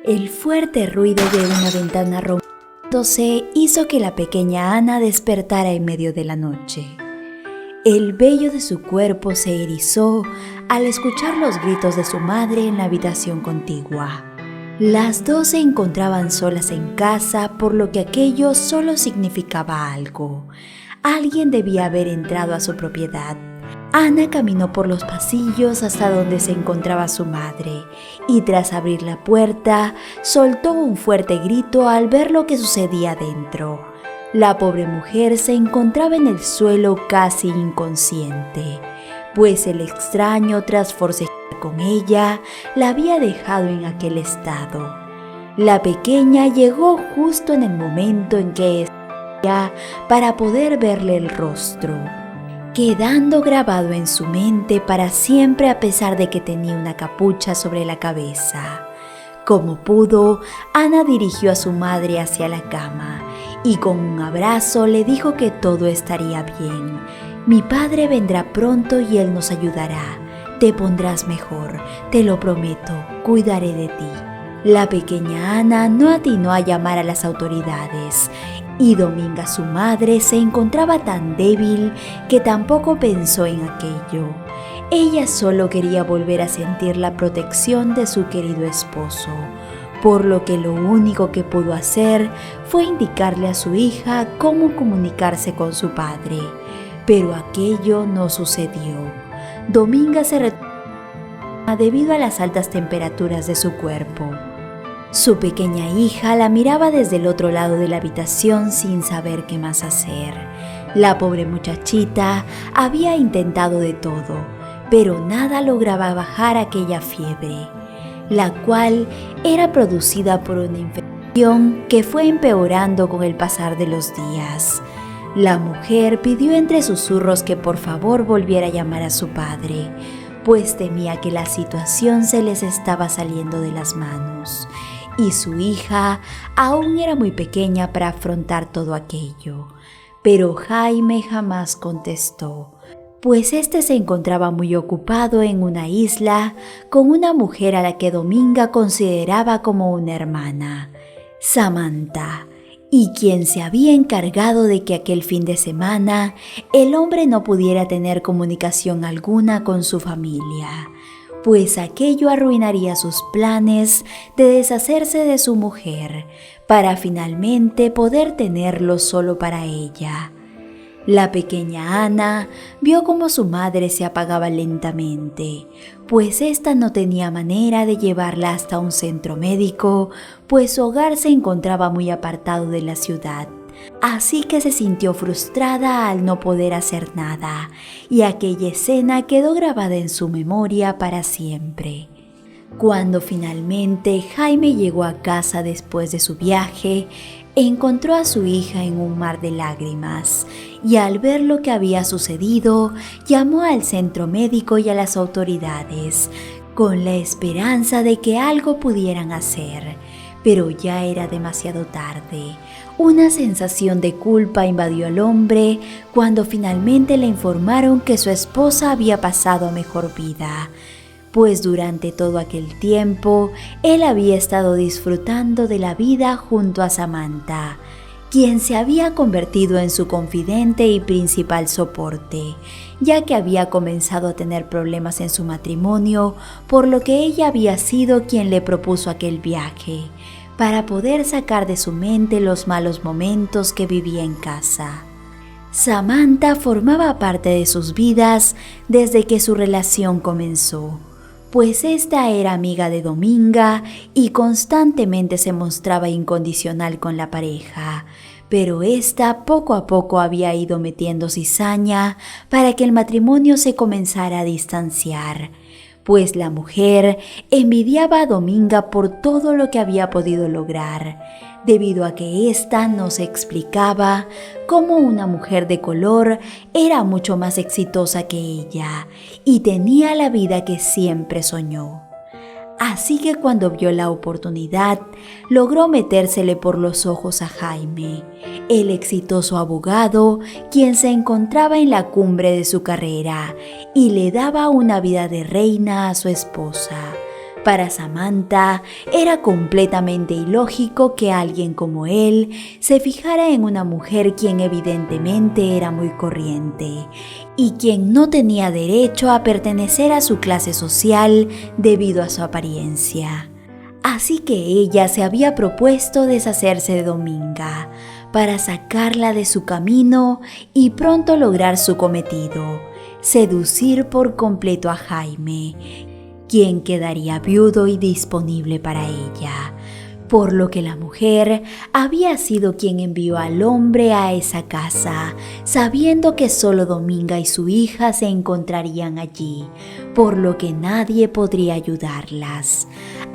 El fuerte ruido de una ventana rompiéndose hizo que la pequeña Ana despertara en medio de la noche. El vello de su cuerpo se erizó al escuchar los gritos de su madre en la habitación contigua. Las dos se encontraban solas en casa, por lo que aquello solo significaba algo. Alguien debía haber entrado a su propiedad. Ana caminó por los pasillos hasta donde se encontraba su madre y tras abrir la puerta, soltó un fuerte grito al ver lo que sucedía dentro. La pobre mujer se encontraba en el suelo casi inconsciente, pues el extraño, tras forcejear con ella, la había dejado en aquel estado. La pequeña llegó justo en el momento en que estaba para poder verle el rostro, quedando grabado en su mente para siempre a pesar de que tenía una capucha sobre la cabeza. Como pudo, Ana dirigió a su madre hacia la cama y con un abrazo le dijo que todo estaría bien. Mi padre vendrá pronto y él nos ayudará. Te pondrás mejor, te lo prometo, cuidaré de ti. La pequeña Ana no atinó a llamar a las autoridades y Dominga, su madre, se encontraba tan débil que tampoco pensó en aquello. Ella solo quería volver a sentir la protección de su querido esposo, por lo que lo único que pudo hacer fue indicarle a su hija cómo comunicarse con su padre. Pero aquello no sucedió. Dominga se retuvo debido a las altas temperaturas de su cuerpo. Su pequeña hija la miraba desde el otro lado de la habitación sin saber qué más hacer. La pobre muchachita había intentado de todo, pero nada lograba bajar aquella fiebre, la cual era producida por una infección que fue empeorando con el pasar de los días. La mujer pidió entre susurros que por favor volviera a llamar a su padre, pues temía que la situación se les estaba saliendo de las manos, y su hija aún era muy pequeña para afrontar todo aquello. Pero Jaime jamás contestó, pues este se encontraba muy ocupado en una isla con una mujer a la que Dominga consideraba como una hermana, Samantha, y quien se había encargado de que aquel fin de semana el hombre no pudiera tener comunicación alguna con su familia, pues aquello arruinaría sus planes de deshacerse de su mujer para finalmente poder tenerlo solo para ella. La pequeña Ana vio cómo su madre se apagaba lentamente, pues ésta no tenía manera de llevarla hasta un centro médico, pues su hogar se encontraba muy apartado de la ciudad. Así que se sintió frustrada al no poder hacer nada, y aquella escena quedó grabada en su memoria para siempre. Cuando finalmente Jaime llegó a casa después de su viaje, encontró a su hija en un mar de lágrimas y al ver lo que había sucedido, llamó al centro médico y a las autoridades con la esperanza de que algo pudieran hacer, pero ya era demasiado tarde. Una sensación de culpa invadió al hombre cuando finalmente le informaron que su esposa había pasado a mejor vida, pues durante todo aquel tiempo él había estado disfrutando de la vida junto a Samantha, quien se había convertido en su confidente y principal soporte, ya que había comenzado a tener problemas en su matrimonio, por lo que ella había sido quien le propuso aquel viaje, para poder sacar de su mente los malos momentos que vivía en casa. Samantha formaba parte de sus vidas desde que su relación comenzó, pues esta era amiga de Dominga y constantemente se mostraba incondicional con la pareja, pero esta poco a poco había ido metiendo cizaña para que el matrimonio se comenzara a distanciar, pues la mujer envidiaba a Dominga por todo lo que había podido lograr, debido a que ésta no se explicaba cómo una mujer de color era mucho más exitosa que ella y tenía la vida que siempre soñó. Así que cuando vio la oportunidad, logró metérsele por los ojos a Jaime, el exitoso abogado, quien se encontraba en la cumbre de su carrera y le daba una vida de reina a su esposa. Para Samantha era completamente ilógico que alguien como él se fijara en una mujer quien evidentemente era muy corriente y quien no tenía derecho a pertenecer a su clase social debido a su apariencia. Así que ella se había propuesto deshacerse de Dominga para sacarla de su camino y pronto lograr su cometido, seducir por completo a Jaime, quien quedaría viudo y disponible para ella, por lo que la mujer había sido quien envió al hombre a esa casa, sabiendo que solo Dominga y su hija se encontrarían allí, por lo que nadie podría ayudarlas.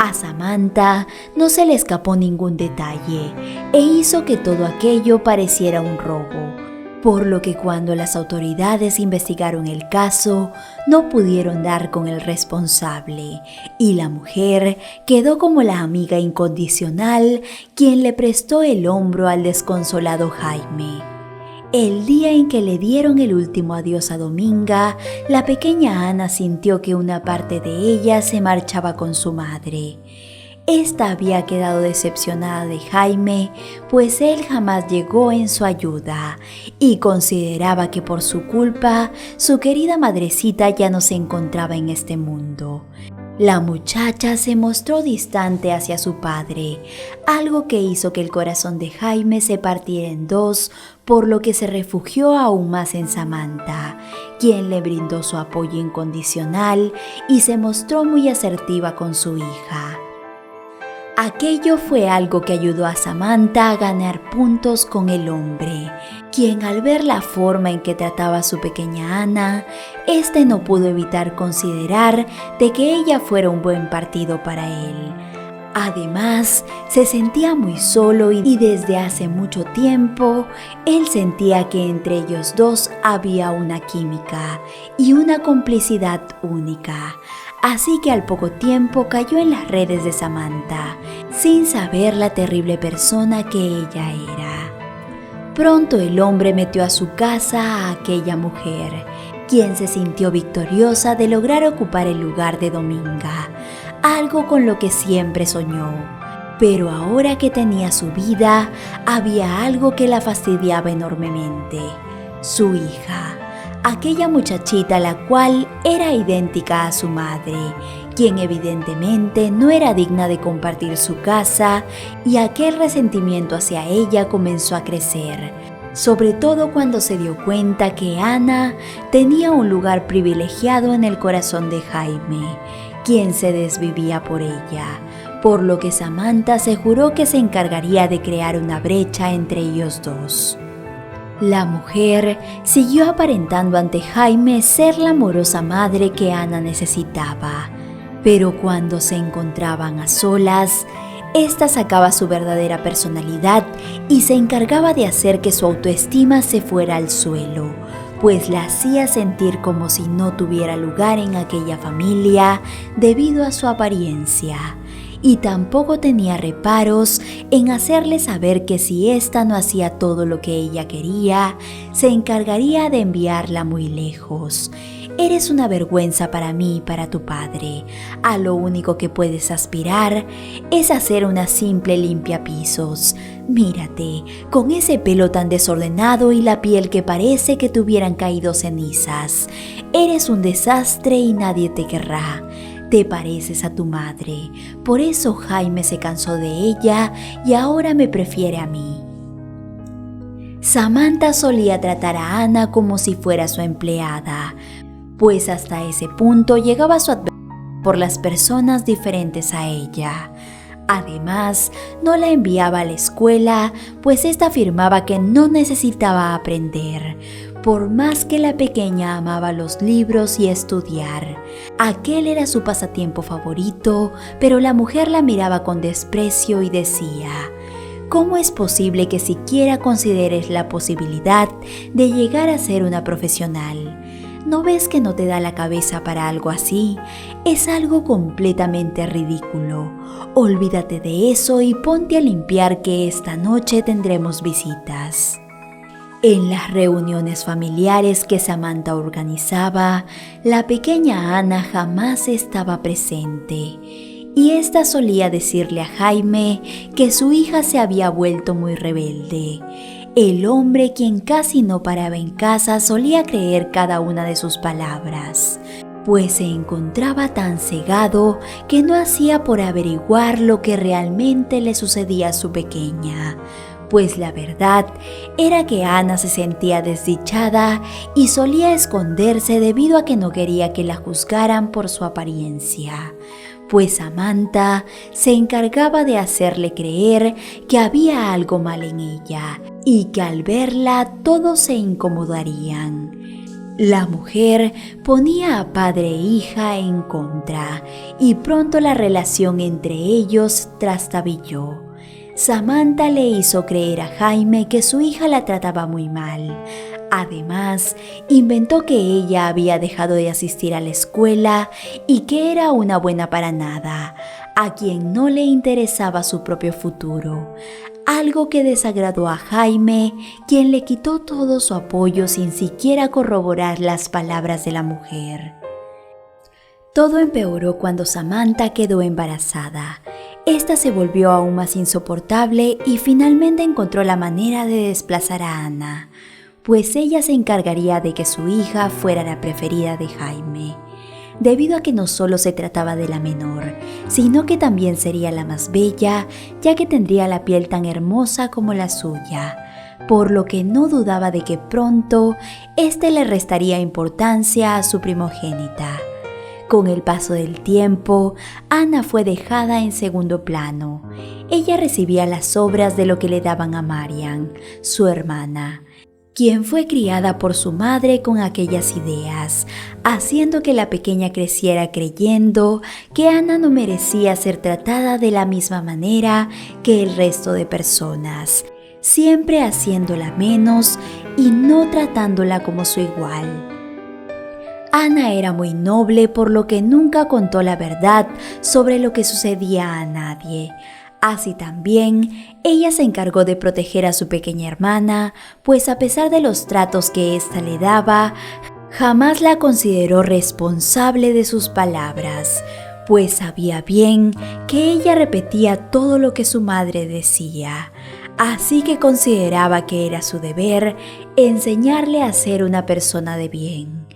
A Samantha no se le escapó ningún detalle e hizo que todo aquello pareciera un robo, por lo que cuando las autoridades investigaron el caso, no pudieron dar con el responsable y la mujer quedó como la amiga incondicional quien le prestó el hombro al desconsolado Jaime. El día en que le dieron el último adiós a Dominga, la pequeña Ana sintió que una parte de ella se marchaba con su madre. Esta había quedado decepcionada de Jaime, pues él jamás llegó en su ayuda y consideraba que por su culpa su querida madrecita ya no se encontraba en este mundo. La muchacha se mostró distante hacia su padre, algo que hizo que el corazón de Jaime se partiera en dos, por lo que se refugió aún más en Samantha, quien le brindó su apoyo incondicional y se mostró muy asertiva con su hija. Aquello fue algo que ayudó a Samantha a ganar puntos con el hombre, quien al ver la forma en que trataba a su pequeña Ana, no pudo evitar considerar de que ella fuera un buen partido para él. Además, se sentía muy solo y desde hace mucho tiempo, él sentía que entre ellos dos había una química y una complicidad única. Así que al poco tiempo cayó en las redes de Samantha, sin saber la terrible persona que ella era. Pronto el hombre metió a su casa a aquella mujer, quien se sintió victoriosa de lograr ocupar el lugar de Dominga, algo con lo que siempre soñó. Pero ahora que tenía su vida, había algo que la fastidiaba enormemente: su hija. Aquella muchachita la cual era idéntica a su madre, quien evidentemente no era digna de compartir su casa, y aquel resentimiento hacia ella comenzó a crecer, sobre todo cuando se dio cuenta que Ana tenía un lugar privilegiado en el corazón de Jaime, quien se desvivía por ella, por lo que Samantha se juró que se encargaría de crear una brecha entre ellos dos. La mujer siguió aparentando ante Jaime ser la amorosa madre que Ana necesitaba, pero cuando se encontraban a solas, ésta sacaba su verdadera personalidad y se encargaba de hacer que su autoestima se fuera al suelo, pues la hacía sentir como si no tuviera lugar en aquella familia debido a su apariencia. Y tampoco tenía reparos en hacerle saber que si ésta no hacía todo lo que ella quería, se encargaría de enviarla muy lejos. Eres una vergüenza para mí y para tu padre. A lo único que puedes aspirar es hacer una simple limpiapisos. Mírate, con ese pelo tan desordenado y la piel que parece que te hubieran caído cenizas. Eres un desastre y nadie te querrá. Te pareces a tu madre, por eso Jaime se cansó de ella y ahora me prefiere a mí. Samantha solía tratar a Ana como si fuera su empleada, pues hasta ese punto llegaba su advertencia por las personas diferentes a ella. Además, no la enviaba a la escuela, pues ésta afirmaba que no necesitaba aprender, por más que la pequeña amaba los libros y estudiar. Aquel era su pasatiempo favorito, pero la mujer la miraba con desprecio y decía: ¿cómo es posible que siquiera consideres la posibilidad de llegar a ser una profesional? ¿No ves que no te da la cabeza para algo así? Es algo completamente ridículo. Olvídate de eso y ponte a limpiar, que esta noche tendremos visitas. En las reuniones familiares que Samantha organizaba, la pequeña Ana jamás estaba presente. y ésta solía decirle a Jaime que su hija se había vuelto muy rebelde. El hombre, quien casi no paraba en casa, solía creer cada una de sus palabras, pues se encontraba tan cegado que no hacía por averiguar lo que realmente le sucedía a su pequeña. Pues la verdad era que Ana se sentía desdichada y solía esconderse debido a que no quería que la juzgaran por su apariencia, pues Samantha se encargaba de hacerle creer que había algo mal en ella y que al verla todos se incomodarían. La mujer ponía a padre e hija en contra y pronto la relación entre ellos trastabilló. Samantha le hizo creer a Jaime que su hija la trataba muy mal. Además, inventó que ella había dejado de asistir a la escuela y que era una buena para nada, a quien no le interesaba su propio futuro. Algo que desagradó a Jaime, quien le quitó todo su apoyo sin siquiera corroborar las palabras de la mujer. Todo empeoró cuando Samantha quedó embarazada. Esta se volvió aún más insoportable y finalmente encontró la manera de desplazar a Ana, pues ella se encargaría de que su hija fuera la preferida de Jaime, debido a que no solo se trataba de la menor, sino que también sería la más bella, ya que tendría la piel tan hermosa como la suya, por lo que no dudaba de que pronto éste le restaría importancia a su primogénita. Con el paso del tiempo, Ana fue dejada en segundo plano. Ella recibía las obras de lo que le daban a Marian, su hermana, quien fue criada por su madre con aquellas ideas, haciendo que la pequeña creciera creyendo que Ana no merecía ser tratada de la misma manera que el resto de personas, siempre haciéndola menos y no tratándola como su igual. Ana era muy noble, por lo que nunca contó la verdad sobre lo que sucedía a nadie. Así también, ella se encargó de proteger a su pequeña hermana, pues a pesar de los tratos que ésta le daba, jamás la consideró responsable de sus palabras, pues sabía bien que ella repetía todo lo que su madre decía. Así que consideraba que era su deber enseñarle a ser una persona de bien.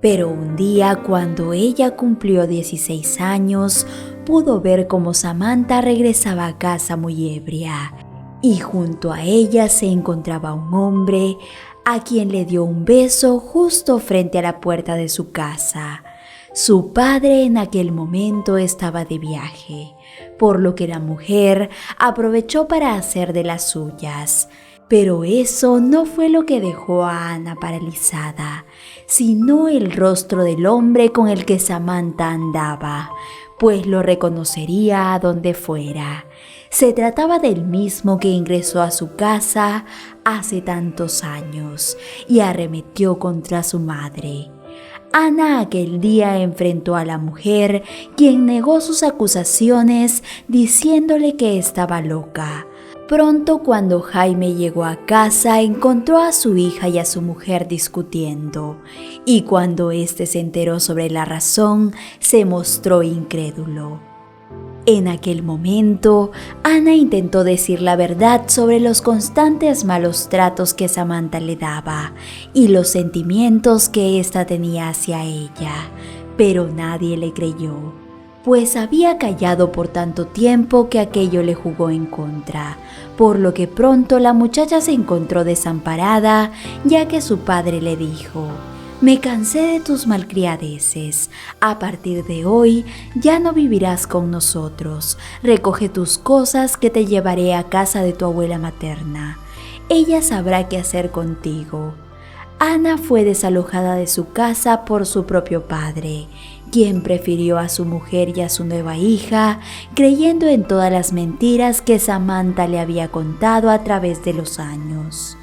Pero un día, cuando ella cumplió 16 años, pudo ver cómo Samantha regresaba a casa muy ebria, y junto a ella se encontraba un hombre a quien le dio un beso justo frente a la puerta de su casa. Su padre en aquel momento estaba de viaje, por lo que la mujer aprovechó para hacer de las suyas. Pero eso no fue lo que dejó a Ana paralizada, sino el rostro del hombre con el que Samantha andaba, pues lo reconocería a donde fuera. Se trataba del mismo que ingresó a su casa hace tantos años y arremetió contra su madre. Ana aquel día enfrentó a la mujer, quien negó sus acusaciones diciéndole que estaba loca. Pronto, cuando Jaime llegó a casa, encontró a su hija y a su mujer discutiendo, y cuando éste se enteró sobre la razón, se mostró incrédulo. En aquel momento, Ana intentó decir la verdad sobre los constantes malos tratos que Samantha le daba y los sentimientos que ésta tenía hacia ella, pero nadie le creyó, pues había callado por tanto tiempo que aquello le jugó en contra, por lo que pronto la muchacha se encontró desamparada, ya que su padre le dijo: «Me cansé de tus malcriadeces. A partir de hoy ya no vivirás con nosotros. Recoge tus cosas que te llevaré a casa de tu abuela materna. Ella sabrá qué hacer contigo». Ana fue desalojada de su casa por su propio padre, quien prefirió a su mujer y a su nueva hija, creyendo en todas las mentiras que Samantha le había contado a través de los años.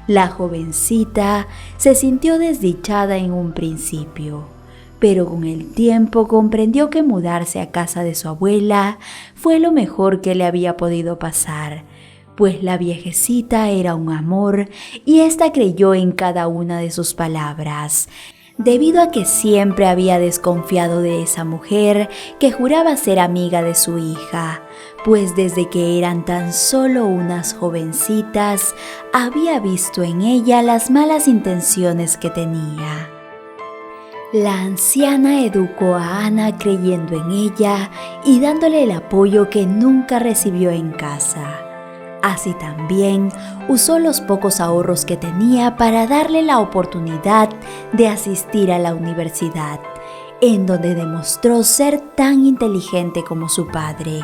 La jovencita se sintió desdichada en un principio, pero con el tiempo comprendió que mudarse a casa de su abuela fue lo mejor que le había podido pasar, pues la viejecita era un amor y ésta creyó en cada una de sus palabras. debido a que siempre había desconfiado de esa mujer que juraba ser amiga de su hija, pues desde que eran tan solo unas jovencitas había visto en ella las malas intenciones que tenía. La anciana educó a Ana creyendo en ella y dándole el apoyo que nunca recibió en casa. Así también usó los pocos ahorros que tenía para darle la oportunidad de asistir a la universidad, en donde demostró ser tan inteligente como su padre,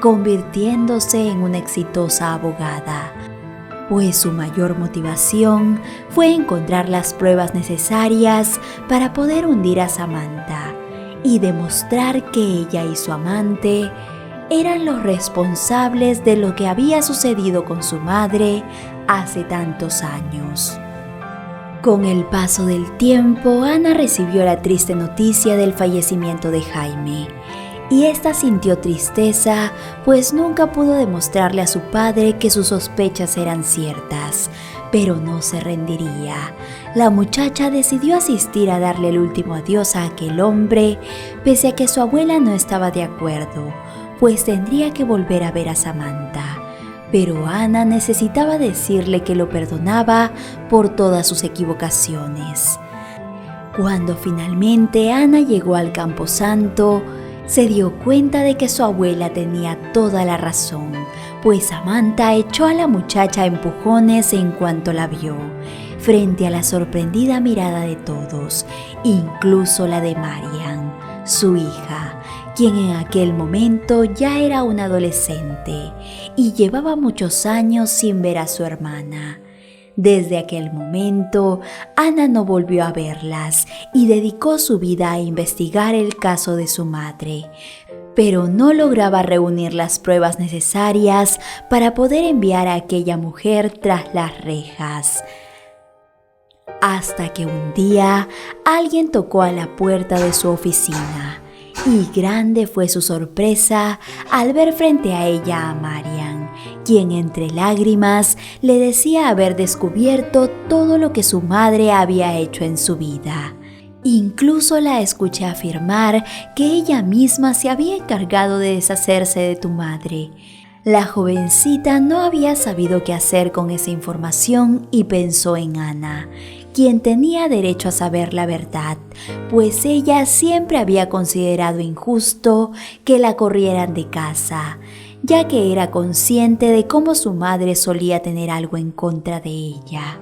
convirtiéndose en una exitosa abogada, pues su mayor motivación fue encontrar las pruebas necesarias para poder hundir a Samantha y demostrar que ella y su amante eran los responsables de lo que había sucedido con su madre hace tantos años. Con el paso del tiempo, Ana recibió la triste noticia del fallecimiento de Jaime, y ésta sintió tristeza, pues nunca pudo demostrarle a su padre que sus sospechas eran ciertas, pero no se rendiría. La muchacha decidió asistir a darle el último adiós a aquel hombre, pese a que su abuela no estaba de acuerdo, pues tendría que volver a ver a Samantha. Pero Ana necesitaba decirle que lo perdonaba por todas sus equivocaciones. Cuando finalmente Ana llegó al camposanto, se dio cuenta de que su abuela tenía toda la razón, pues Samantha echó a la muchacha a empujones en cuanto la vio, frente a la sorprendida mirada de todos, incluso la de Marian, su hija, quien en aquel momento ya era una adolescente y llevaba muchos años sin ver a su hermana. Desde aquel momento, Ana no volvió a verlas y dedicó su vida a investigar el caso de su madre, pero no lograba reunir las pruebas necesarias para poder enviar a aquella mujer tras las rejas. Hasta que un día alguien tocó a la puerta de su oficina y grande fue su sorpresa al ver frente a ella a Marian, quien entre lágrimas le decía haber descubierto todo lo que su madre había hecho en su vida. Incluso la escuché afirmar que ella misma se había encargado de deshacerse de tu madre. La jovencita no había sabido qué hacer con esa información y pensó en Ana, quien tenía derecho a saber la verdad, pues ella siempre había considerado injusto que la corrieran de casa, ya que era consciente de cómo su madre solía tener algo en contra de ella.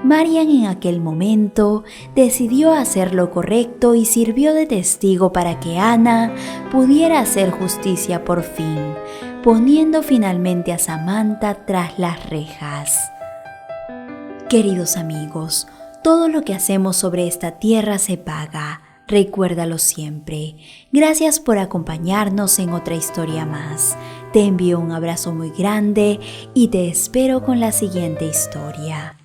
Marian en aquel momento decidió hacer lo correcto y sirvió de testigo para que Ana pudiera hacer justicia por fin, poniendo finalmente a Samantha tras las rejas. Queridos amigos, todo lo que hacemos sobre esta tierra se paga. Recuérdalo siempre. Gracias por acompañarnos en otra historia más. Te envío un abrazo muy grande y te espero con la siguiente historia.